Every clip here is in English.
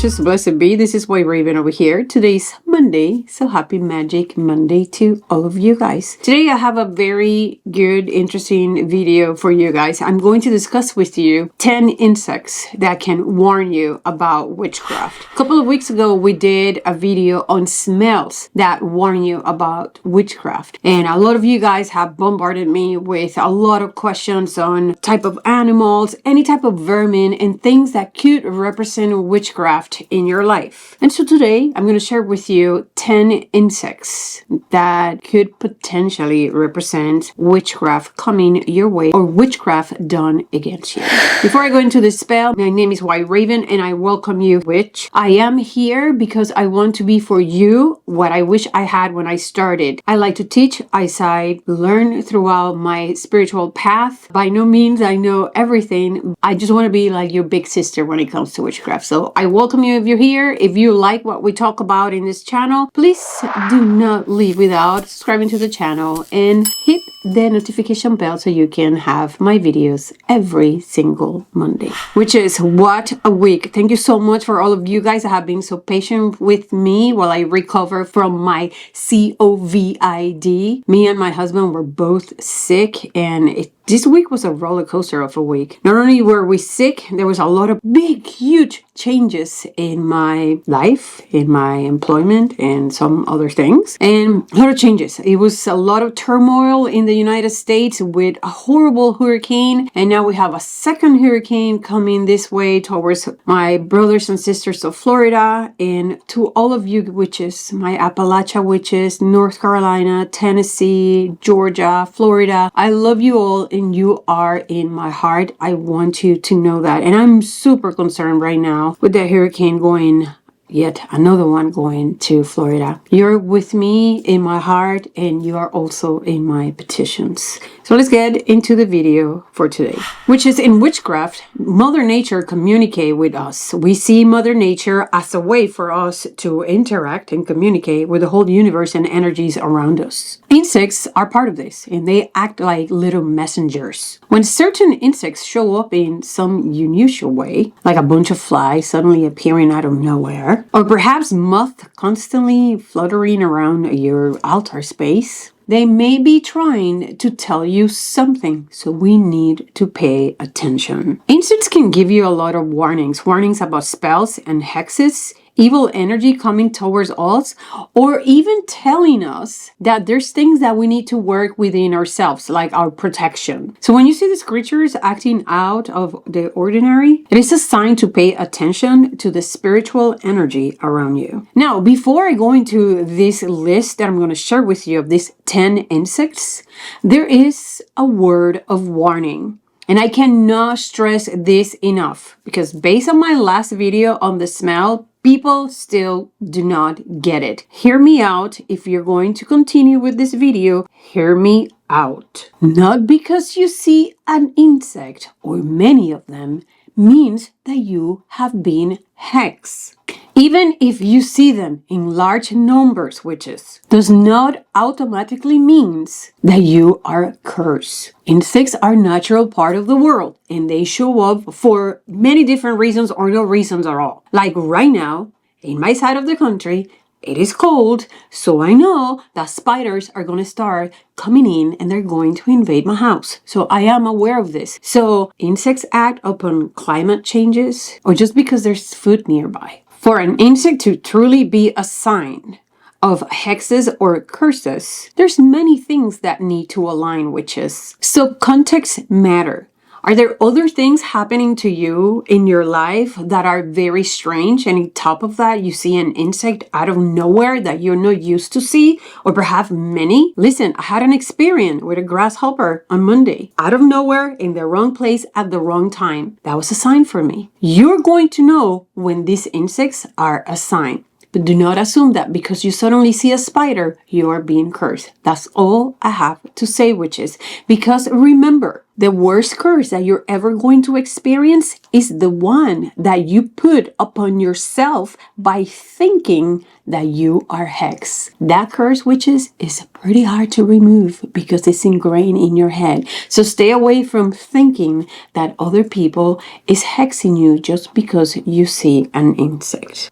witches, blessed be. This is White Raven over here. Today's Monday, so happy Magic Monday to all of you guys. Today I have a very good, interesting video for you guys. I'm going to discuss with you 10 insects that can warn you about witchcraft. A couple of weeks ago, we did a video on smells that warn you about witchcraft. And a lot of you guys have bombarded me with a lot of questions on type of animals, any type of vermin, and things that could represent witchcraft in your life. And so today I'm going to share with you 10 insects that could potentially represent witchcraft coming your way or witchcraft done against you. Before I go into this spell, my name is White Raven and I welcome you, witch. I am here because I want to be for you what I wish I had when I started. I like to teach, I learn throughout my spiritual path. By no means I know everything. I just want to be like your big sister when it comes to witchcraft. So I welcome you if you're here. If you like what we talk about in this channel, please do not leave without subscribing to the channel and hit the notification bell so you can have my videos every single Monday. Which is what a week. Thank you so much for all of you guys that have been so patient with me while I recover from my COVID. Me and my husband were both sick and this week was a roller coaster of a week. Not only were we sick, there was a lot of big, huge changes in my life, in my employment, and some other things. And a lot of changes. It was a lot of turmoil in the United States with a horrible hurricane. And now we have a second hurricane coming this way towards my brothers and sisters of Florida. And to all of you witches, my Appalachia witches, North Carolina, Tennessee, Georgia, Florida, I love you all. And you are in my heart. I want you to know that. And I'm super concerned right now with that hurricane going, yet another one going to Florida. You're with me in my heart and you are also in my petitions. So let's get into the video for today, which is in witchcraft, Mother Nature communicate with us. We see Mother Nature as a way for us to interact and communicate with the whole universe and energies around us. Insects are part of this and they act like little messengers. When certain insects show up in some unusual way, like a bunch of flies suddenly appearing out of nowhere, or perhaps moth constantly fluttering around your altar space, they may be trying to tell you something, so we need to pay attention. Insects can give you a lot of warnings about spells and hexes, evil energy coming towards us, or even telling us that there's things that we need to work within ourselves, like our protection. So when you see these creatures acting out of the ordinary, it is a sign to pay attention to the spiritual energy around you. Now, before I go into this list that I'm going to share with you of these 10 insects, there is a word of warning. And I cannot stress this enough because based on my last video on the smell, people still do not get it. Hear me out. If you're going to continue with this video, hear me out. Not because you see an insect or many of them means that you have been hexed. Even if you see them in large numbers, witches, does not automatically means that you are cursed. Insects are a natural part of the world and they show up for many different reasons or no reasons at all. Like right now, in my side of the country, it is cold, so I know that spiders are going to start coming in and they're going to invade my house. So I am aware of this. So insects act upon climate changes or just because there's food nearby. For an insect to truly be a sign of hexes or curses, there's many things that need to align, witches. So context matter. Are there other things happening to you in your life that are very strange? And on top of that, you see an insect out of nowhere that you're not used to see, or perhaps many? Listen, I had an experience with a grasshopper on Monday. Out of nowhere, in the wrong place at the wrong time. That was a sign for me. You're going to know when these insects are a sign. But do not assume that because you suddenly see a spider, you are being cursed. That's all I have to say, witches. Because remember, The worst curse that you're ever going to experience is the one that you put upon yourself by thinking that you are hex. That curse, witches, is pretty hard to remove because it's ingrained in your head. So stay away from thinking that other people is hexing you just because you see an insect.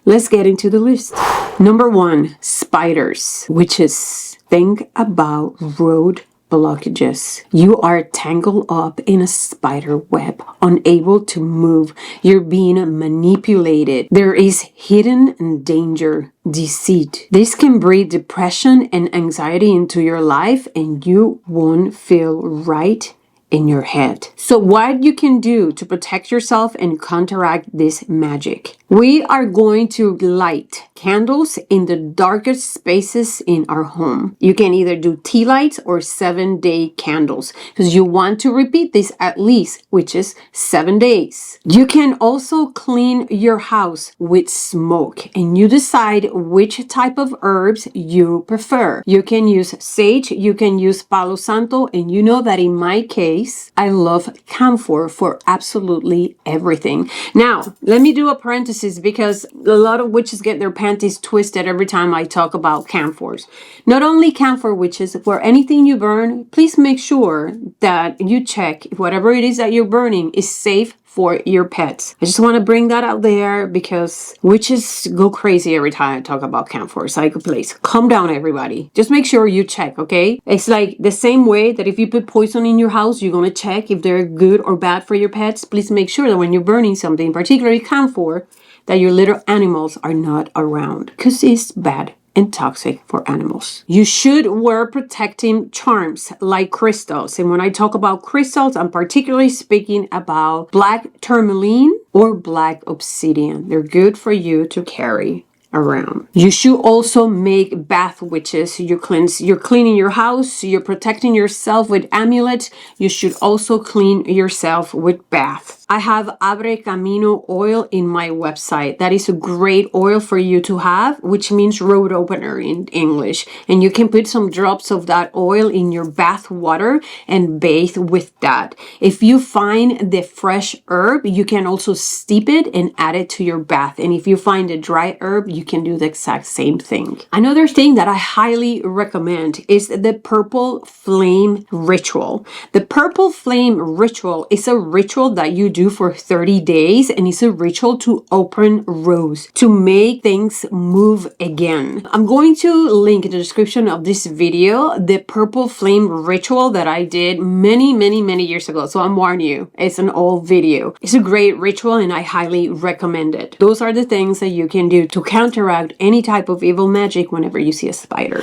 Let's get into the list. Number 1, spiders. Witches, think about road blockages. You are tangled up in a spider web, unable to move. You're being manipulated. There is hidden danger, deceit. This can breed depression and anxiety into your life, and you won't feel right in your head. So what you can do to protect yourself and counteract this magic? We are going to light candles in the darkest spaces in our home. You can either do tea lights or 7-day candles because you want to repeat this at least, which is 7 days. You can also clean your house with smoke, and you decide which type of herbs you prefer. You can use sage, you can use palo santo, and you know that in my case, I love camphor for absolutely everything. Now, let me do a parenthesis because a lot of witches get their panties twisted every time I talk about camphors. Not only camphor, witches, for anything you burn, please make sure that you check if whatever it is that you're burning is safe for your pets. I just want to bring that out there because witches go crazy every time I talk about camphor. Psycho place. Calm down, everybody. Just make sure you check, okay? It's like the same way that if you put poison in your house, you're going to check if they're good or bad for your pets. Please make sure that when you're burning something, particularly camphor, that your little animals are not around because it's bad and toxic for animals. You should wear protecting charms like crystals. And when I talk about crystals, I'm particularly speaking about black tourmaline or black obsidian. They're good for you to carry around. You should also make bath witches. You're cleaning your house, you're protecting yourself with amulets. You should also clean yourself with bath. I have Abre Camino oil in my website. That is a great oil for you to have, which means road opener in English. And you can put some drops of that oil in your bath water and bathe with that. If you find the fresh herb, you can also steep it and add it to your bath. And if you find a dry herb, you can do the exact same thing. Another thing that I highly recommend is the purple flame ritual. The purple flame ritual is a ritual that you do for 30 days, and it's a ritual to open roads, to make things move again. I'm going to link in the description of this video the purple flame ritual that I did many years ago. So I'm warning you, it's an old video. It's a great ritual and I highly recommend it. Those are the things that you can do to counteract any type of evil magic whenever you see a spider.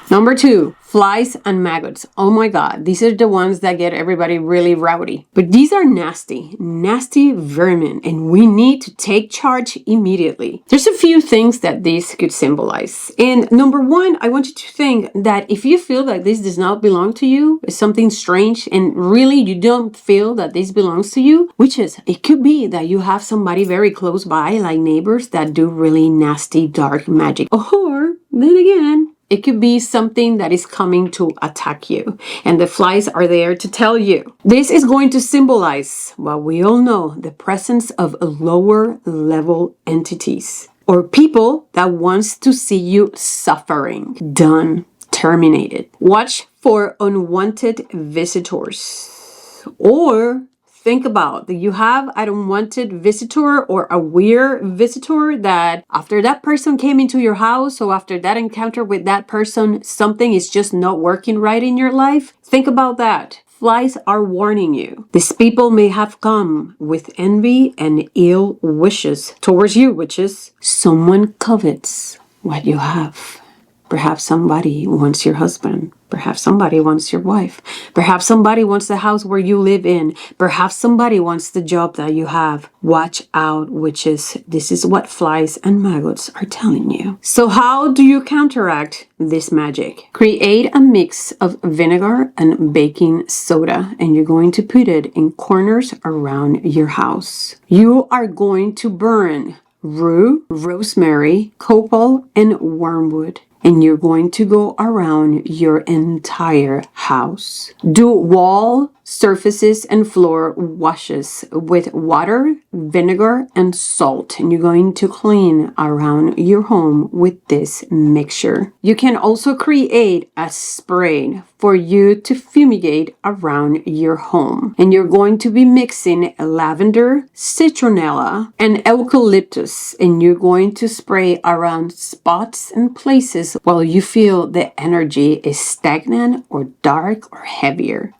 Number 2, flies and maggots. Oh my God, these are the ones that get everybody really rowdy. But these are nasty vermin, and we need to take charge immediately. There's a few things that these could symbolize. And number 1, I want you to think that if you feel that this does not belong to you, it's something strange, and really you don't feel that this belongs to you, which is, it could be that you have somebody very close by, like neighbors, that do really nasty, dark magic. Or, then again, it could be something that is coming to attack you, and the flies are there to tell you. This is going to symbolize what we all know, the presence of lower level entities or people that wants to see you suffering, done, terminated. Watch for unwanted visitors, or think about that you have an unwanted visitor or a weird visitor that after that person came into your house, or after that encounter with that person, something is just not working right in your life. Think about that. Flies are warning you. These people may have come with envy and ill wishes towards you, witches. Someone covets what you have. Perhaps somebody wants your husband. Perhaps somebody wants your wife. Perhaps somebody wants the house where you live in. Perhaps somebody wants the job that you have. Watch out, witches. This is what flies and maggots are telling you. So how do you counteract this magic? Create a mix of vinegar and baking soda, and you're going to put it in corners around your house. You are going to burn rue, rosemary, copal, and wormwood. And you're going to go around your entire house. Do wall surfaces and floor washes with water, vinegar, and salt. And you're going to clean around your home with this mixture. You can also create a spray for you to fumigate around your home. And you're going to be mixing lavender, citronella, and eucalyptus. And you're going to spray around spots and places while you feel the energy is stagnant or dark or heavier.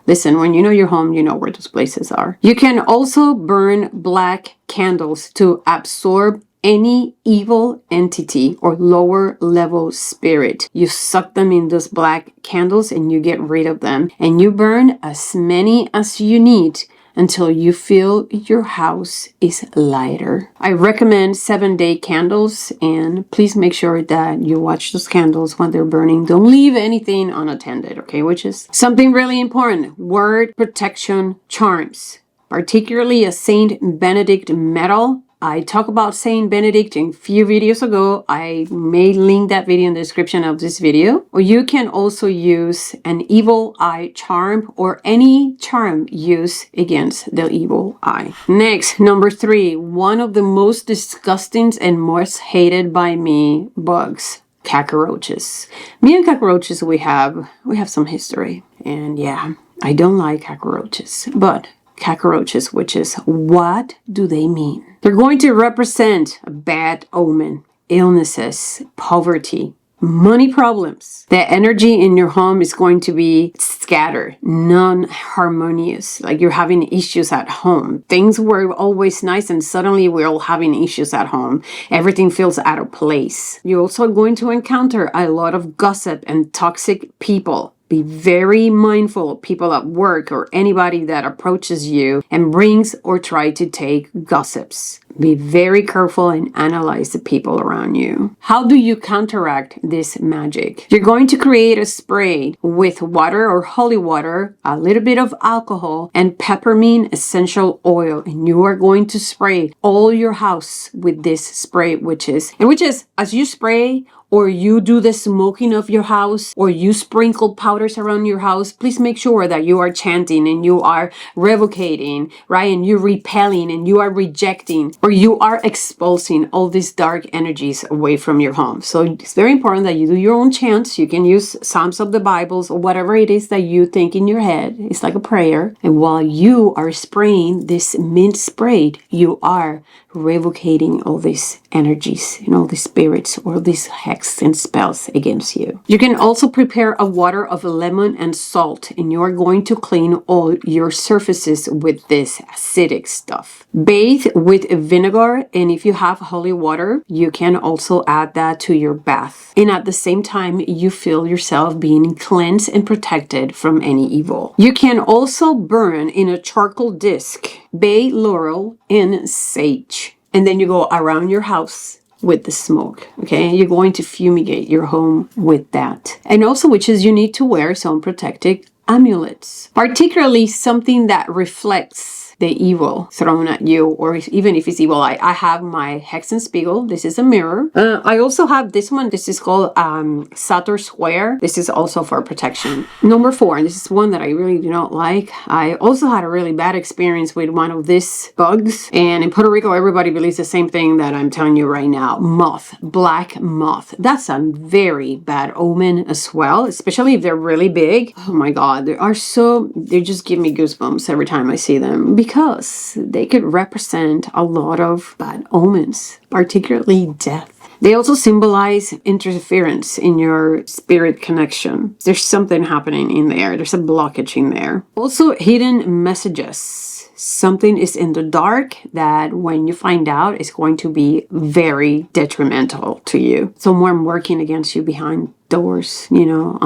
Listen, when you know your home, you know where those places are. You can also burn black candles to absorb any evil entity or lower level spirit. You suck them in those black candles and you get rid of them. And you burn as many as you need until you feel your house is lighter. I recommend 7-day candles, and please make sure that you watch those candles when they're burning. Don't leave anything unattended, okay? Which is something really important. Word protection charms, particularly a Saint Benedict metal. I talked about Saint Benedict in a few videos ago. I may link that video in the description of this video. Or you can also use an evil eye charm or any charm used against the evil eye. Next, number 3, one of the most disgusting and most hated by me bugs. Cockroaches. Me and cockroaches, we have some history. And yeah, I don't like cockroaches. But cockroaches, which is, what do they mean? They're going to represent a bad omen, illnesses, poverty, money problems. The energy in your home is going to be scattered, non-harmonious, like you're having issues at home. Things were always nice and suddenly we're all having issues at home. Everything feels out of place. You're also going to encounter a lot of gossip and toxic people. Be very mindful of people at work or anybody that approaches you and brings or try to take gossips. Be very careful and analyze the people around you. How do you counteract this magic? You're going to create a spray with water or holy water, a little bit of alcohol, and peppermint essential oil. And you are going to spray all your house with this spray, which is as you spray or you do the smoking of your house, or you sprinkle powders around your house, please make sure that you are chanting and you are revocating, right? And you're repelling and you are rejecting, or you are expulsing all these dark energies away from your home. So it's very important that you do your own chants. You can use Psalms of the Bibles or whatever it is that you think in your head. It's like a prayer. And while you are spraying this mint spray, you are revocating all these energies and all these spirits or these hexes and spells against you. You can also prepare a water of lemon and salt, and you are going to clean all your surfaces with this acidic stuff. Bathe with vinegar, and if you have holy water, you can also add that to your bath. And at the same time, you feel yourself being cleansed and protected from any evil. You can also burn in a charcoal disc, bay laurel, and sage. And then you go around your house with the smoke, okay? You're going to fumigate your home with that. And also, witches, you need to wear some protective amulets, particularly something that reflects the evil thrown at you, or even if it's evil eye. I have my Hexenspiegel. This is a mirror. I also have this one. This is called Sator Square. This is also for protection. Number 4, and this is one that I really do not like. I also had a really bad experience with one of these bugs. And in Puerto Rico, everybody believes the same thing that I'm telling you right now. Moth, black moth. That's a very bad omen as well, especially if they're really big. Oh my God, they just give me goosebumps every time I see them, because they could represent a lot of bad omens, particularly death. They also symbolize interference in your spirit connection. There's something happening in there. There's a blockage in there. Also, hidden messages. Something is in the dark that when you find out is going to be very detrimental to you. Someone working against you behind doors, you know,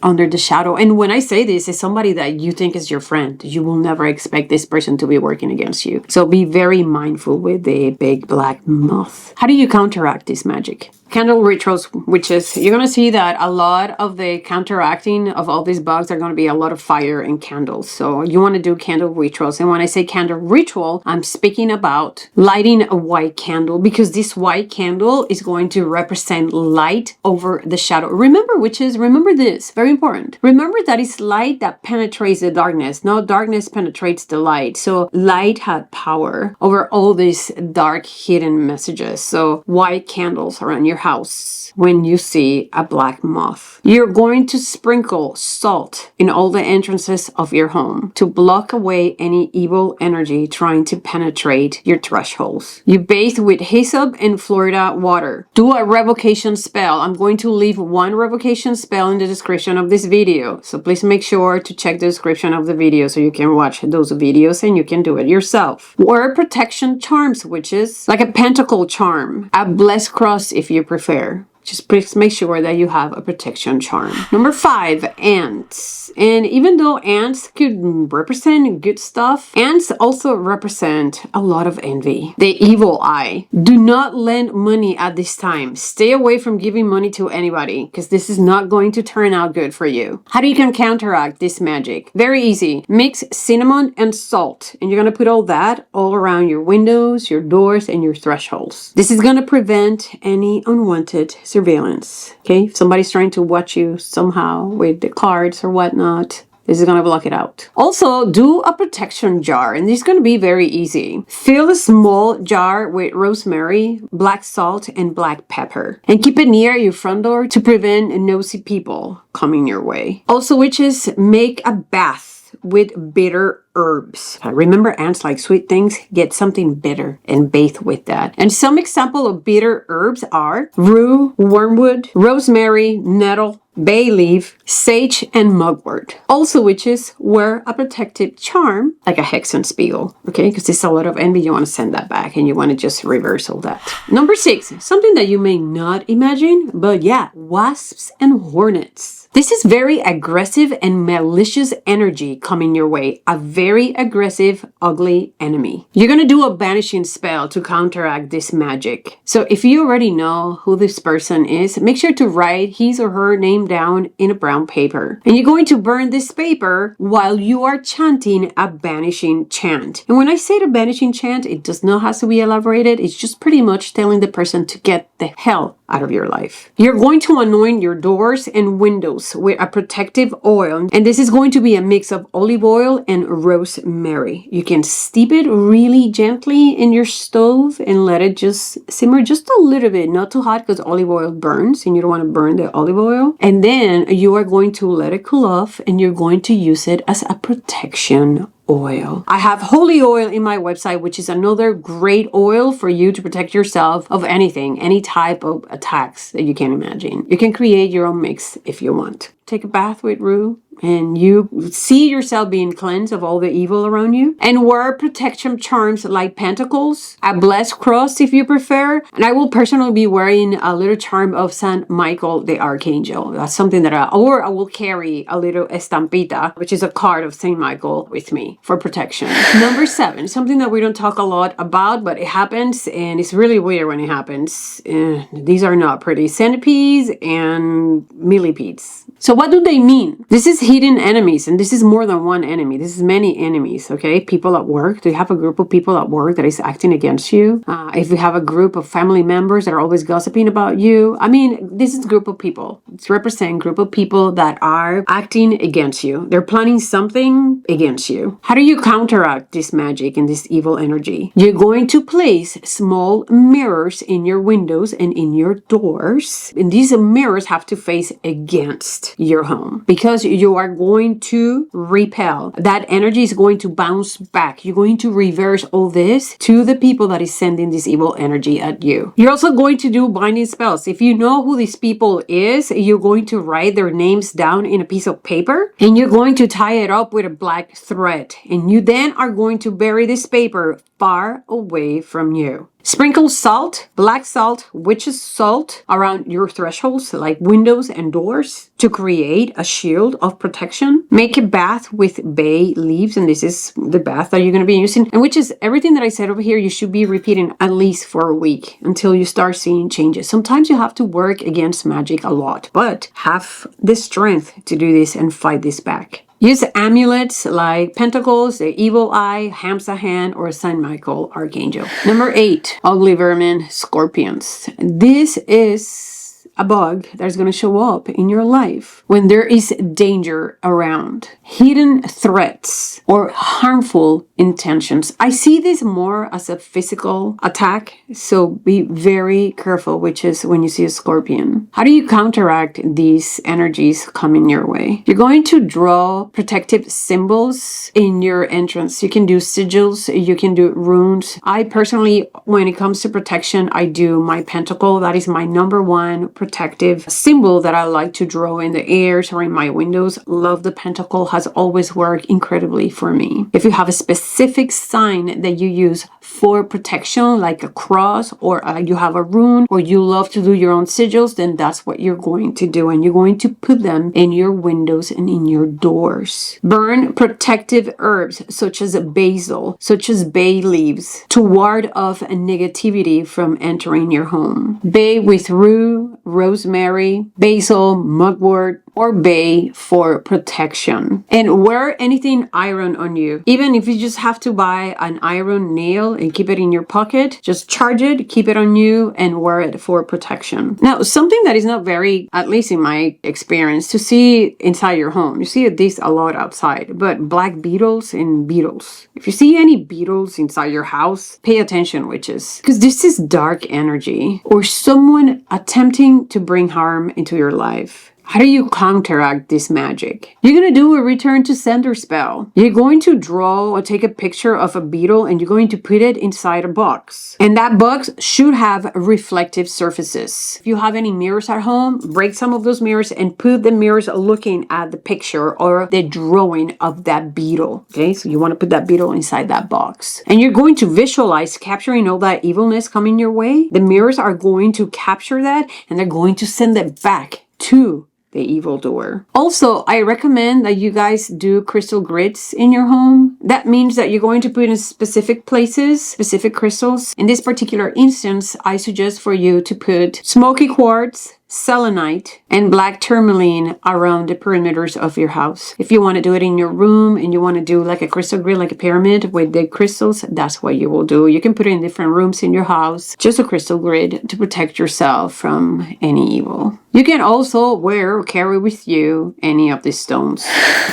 under the shadow. And when I say this, it's somebody that you think is your friend. You will never expect this person to be working against you. So be very mindful with the big black moth. How do you counteract this magic? Candle rituals, which is, you're going to see that a lot of the counteracting of all these bugs are going to be a lot of fire and candles. So you want to do candle rituals. And when I say candle ritual, I'm speaking about lighting a white candle, because this white candle is going to represent light over the shadow remember, witches, remember this, very important. Remember that it's light that penetrates the darkness, not darkness penetrates the light. So light had power over all these dark hidden messages. So white candles around your house when you see a black moth. You're going to sprinkle salt in all the entrances of your home to block away any evil energy trying to penetrate your thresholds. You bathe with hyssop and Florida water. Do a revocation spell. I'm going to leave one revocation spell in the description of this video. So please make sure to check the description of the video so you can watch those videos and you can do it yourself. Wear protection charms, witches, like a pentacle charm, a blessed cross if you prefer. Just please make sure that you have a protection charm. Number 5, ants. And even though ants could represent good stuff, ants also represent a lot of envy. The evil eye. Do not lend money at this time. Stay away from giving money to anybody because this is not going to turn out good for you. How do you can counteract this magic? Very easy. Mix cinnamon and salt. And you're going to put all that all around your windows, your doors, and your thresholds. This is going to prevent any unwanted surveillance. Okay, if somebody's trying to watch you somehow with the cards or whatnot, this is going to block it out. Also, do a protection jar, and this is going to be very easy. Fill a small jar with rosemary, black salt, and black pepper, and keep it near your front door to prevent nosy people coming your way. Also, witches, make a bath with bitter herbs. Remember, ants like sweet things. Get something bitter and bathe with that. And some example of bitter herbs are rue, wormwood, rosemary, nettle, bay leaf, sage, and mugwort. Also, witches, wear a protective charm like a hexenspiegel, okay? Because there's a lot of envy. You want to send that back and you want to just reverse all that. Number 6, something that you may not imagine, but yeah, wasps and hornets. This is very aggressive and malicious energy coming your way. A very aggressive, ugly enemy. You're going to do a banishing spell to counteract this magic. So if you already know who this person is, make sure to write his or her name down in a brown paper. And you're going to burn this paper while you are chanting a banishing chant. And when I say the banishing chant, it does not have to be elaborated. It's just pretty much telling the person to get the hell out of your life. You're going to anoint your doors and windows with a protective oil, and this is going to be a mix of olive oil and rosemary. You can steep it really gently in your stove and let it just simmer just a little bit, not too hot because olive oil burns and you don't want to burn the olive oil. And then you are going to let it cool off and you're going to use it as a protection oil. I have holy oil in my website, which is another great oil for you to protect yourself of anything, any type of attacks that you can imagine. You can create your own mix if you want. Take a bath with rue and you see yourself being cleansed of all the evil around you. And wear protection charms like pentacles, a blessed cross if you prefer. And I will personally be wearing a little charm of Saint Michael the Archangel. That's something that I will carry a little estampita, which is a card of Saint Michael with me for protection. Number 7, something that we don't talk a lot about, but it happens and it's really weird when it happens. These are not pretty. Centipedes and millipedes. So what do they mean? This is hidden enemies, and this is more than one enemy. This is many enemies, okay? People at work. Do you have a group of people at work that is acting against you? If you have a group of family members that are always gossiping about you. I mean, this is a group of people. It's representing a group of people that are acting against you. They're planning something against you. How do you counteract this magic and this evil energy? You're going to place small mirrors in your windows and in your doors. And these mirrors have to face against your home because you are going to repel. That energy is going to bounce back. You're going to reverse all this to the people that is sending this evil energy at you. You're also going to do binding spells. If you know who these people is, you're going to write their names down in a piece of paper and you're going to tie it up with a black thread. And you then are going to bury this paper far away from you. Sprinkle salt, black salt, witch's salt around your thresholds like windows and doors to create a shield of protection. Make a bath with bay leaves, and this is the bath that you're going to be using. And which is everything that I said over here, you should be repeating at least for a week until you start seeing changes. Sometimes you have to work against magic a lot, but have the strength to do this and fight this back. Use amulets like pentacles, the evil eye, Hamsa hand, or Saint Michael Archangel. Number 8, ugly vermin, scorpions. This is a bug that's going to show up in your life when there is danger around, hidden threats, or harmful intentions. I see this more as a physical attack, so be very careful, which is when you see a scorpion. How do you counteract these energies coming your way? You're going to draw protective symbols in your entrance. You can do sigils, you can do runes. I personally, when it comes to protection, I do my pentacle. That is my number one protective symbol that I like to draw in the airs or in my windows. Love the pentacle, has always worked incredibly for me. If you have a specific sign that you use for protection, like a cross, or you have a rune, or you love to do your own sigils, then that's what you're going to do. And you're going to put them in your windows and in your doors. Burn protective herbs such as basil, such as bay leaves, to ward off negativity from entering your home. Bay with rue, rosemary, basil, mugwort, or bay for protection. And wear anything iron on you. Even if you just have to buy an iron nail and keep it in your pocket, just charge it, keep it on you, and wear it for protection. Now, something that is not very, at least in my experience, to see inside your home. You see this a lot outside, but black beetles and beetles. If you see any beetles inside your house, pay attention, witches, because this is dark energy or someone attempting to bring harm into your life. How do you counteract this magic? You're going to do a return to sender spell. You're going to draw or take a picture of a beetle and you're going to put it inside a box. And that box should have reflective surfaces. If you have any mirrors at home, break some of those mirrors and put the mirrors looking at the picture or the drawing of that beetle. Okay, so you want to put that beetle inside that box. And you're going to visualize capturing all that evilness coming your way. The mirrors are going to capture that and they're going to send it back to the evildoer. Also, I recommend that you guys do crystal grids in your home. That means that you're going to put in specific places, specific crystals. In this particular instance, I suggest for you to put smoky quartz, selenite, and black tourmaline around the perimeters of your house. If you want to do it in your room and you want to do like a crystal grid, like a pyramid with the crystals, that's what you will do. You can put it in different rooms in your house, just a crystal grid to protect yourself from any evil. You can also wear or carry with you any of these stones.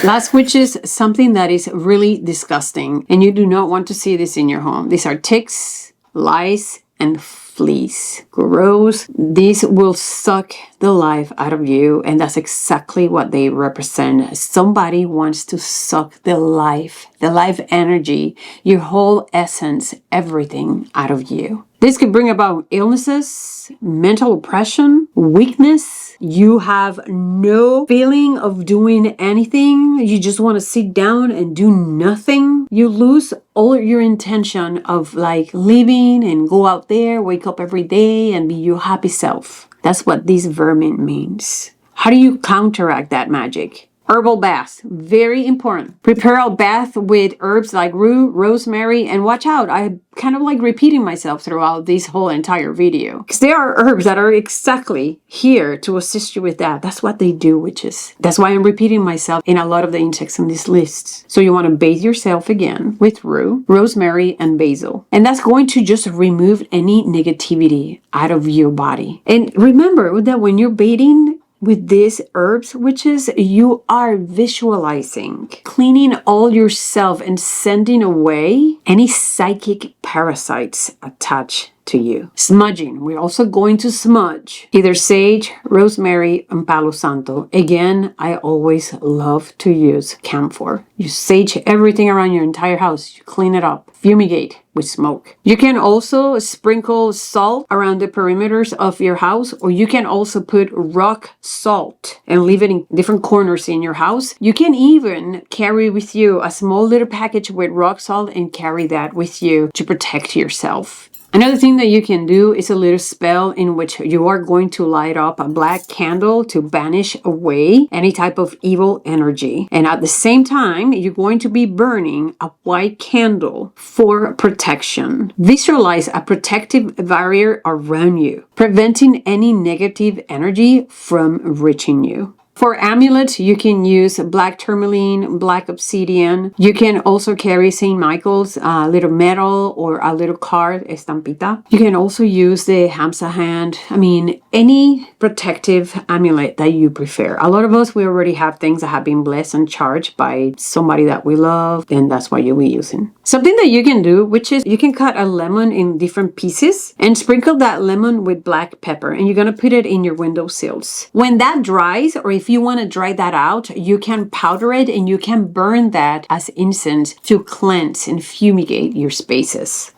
Last, which is something that is really disgusting, and you do not want to see this in your home. These are ticks, lice, and fleas. Gross. These will suck the life out of you, and that's exactly what they represent. Somebody wants to suck the life energy, your whole essence, everything out of you. This could bring about illnesses, mental oppression, weakness. You have no feeling of doing anything. You just want to sit down and do nothing. You lose all your intention of like living and go out there, wake up every day and be your happy self. That's what this vermin means. How do you counteract that magic? Herbal baths, very important. Prepare a bath with herbs like rue, rosemary, and watch out. I'm kind of like repeating myself throughout this whole entire video. Because there are herbs that are exactly here to assist you with that. That's what they do, witches. That's why I'm repeating myself in a lot of the insects on this list. So you want to bathe yourself again with rue, rosemary, and basil. And that's going to just remove any negativity out of your body. And remember that when you're bathing with these herbs, witches, you are visualizing, cleaning all yourself and sending away any psychic parasites attached to you. Smudging. We're also going to smudge either sage, rosemary, and palo santo. Again, I always love to use camphor. You sage everything around your entire house. You clean it up. Fumigate with smoke. You can also sprinkle salt around the perimeters of your house, or you can also put rock salt and leave it in different corners in your house. You can even carry with you a small little package with rock salt and carry that with you to protect yourself. Another thing that you can do is a little spell in which you are going to light up a black candle to banish away any type of evil energy. And at the same time, you're going to be burning a white candle for protection. Visualize a protective barrier around you, preventing any negative energy from reaching you. For amulets, you can use black tourmaline, black obsidian. You can also carry St. Michael's, a little medal or a little card, estampita. You can also use the Hamsa hand. I mean, any protective amulet that you prefer. A lot of us, we already have things that have been blessed and charged by somebody that we love, and that's what you'll be using. Something that you can do, which is you can cut a lemon in different pieces and sprinkle that lemon with black pepper, and you're going to put it in your windowsills. When that dries, or if you want to dry that out, you can powder it and you can burn that as incense to cleanse and fumigate your spaces.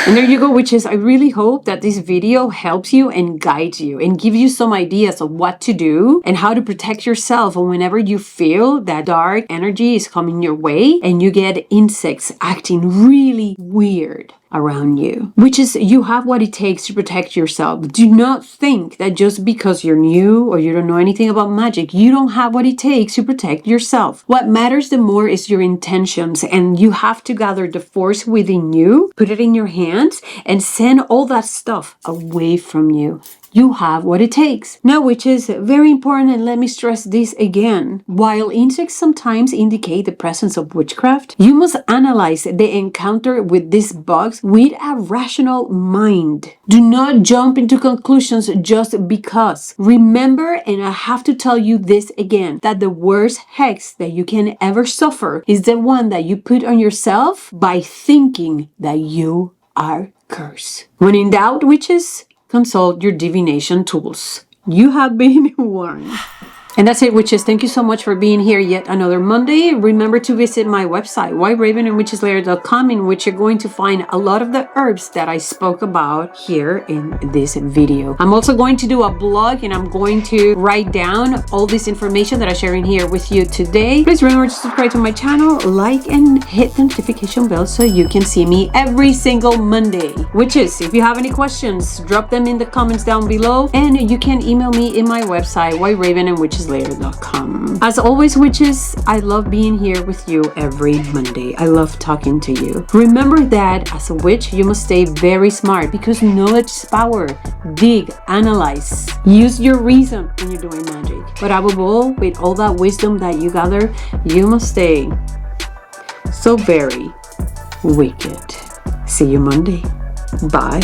And there you go, witches. I really hope that this video helps you and guides you and gives you some ideas of what to do and how to protect yourself whenever you feel that dark energy is coming your way and you get insects acting really weird around you. Witches, you have what it takes to protect yourself. Do not think that just because you're new or you don't know anything about magic, you don't have what it takes to protect yourself. What matters the more is your intentions, and you have to gather the force within you, put it in your hands, and send all that stuff away from you. You have what it takes. Now, which is very important, and let me stress this again. While insects sometimes indicate the presence of witchcraft, you must analyze the encounter with these bugs with a rational mind. Do not jump into conclusions just because. Remember, and I have to tell you this again, that the worst hex that you can ever suffer is the one that you put on yourself by thinking that you are cursed. When in doubt, witches, consult your divination tools. You have been warned. And that's it, witches. Thank you so much for being here yet another Monday. Remember to visit my website, whiteravenandwitcheslayer.com, in which you're going to find a lot of the herbs that I spoke about here in this video. I'm also going to do a blog, and I'm going to write down all this information that I'm sharing here with you today. Please remember to subscribe to my channel, like, and hit the notification bell so you can see me every single Monday. Witches, if you have any questions, drop them in the comments down below, and you can email me in my website, whiteravenandwitcheslayer.com. As always, witches, I love being here with you every Monday. I love talking to you. Remember that as a witch, you must stay very smart because knowledge is power. Dig, analyze, use your reason when you're doing magic. But above all, with all that wisdom that you gather, you must stay so very wicked. See you Monday. Bye.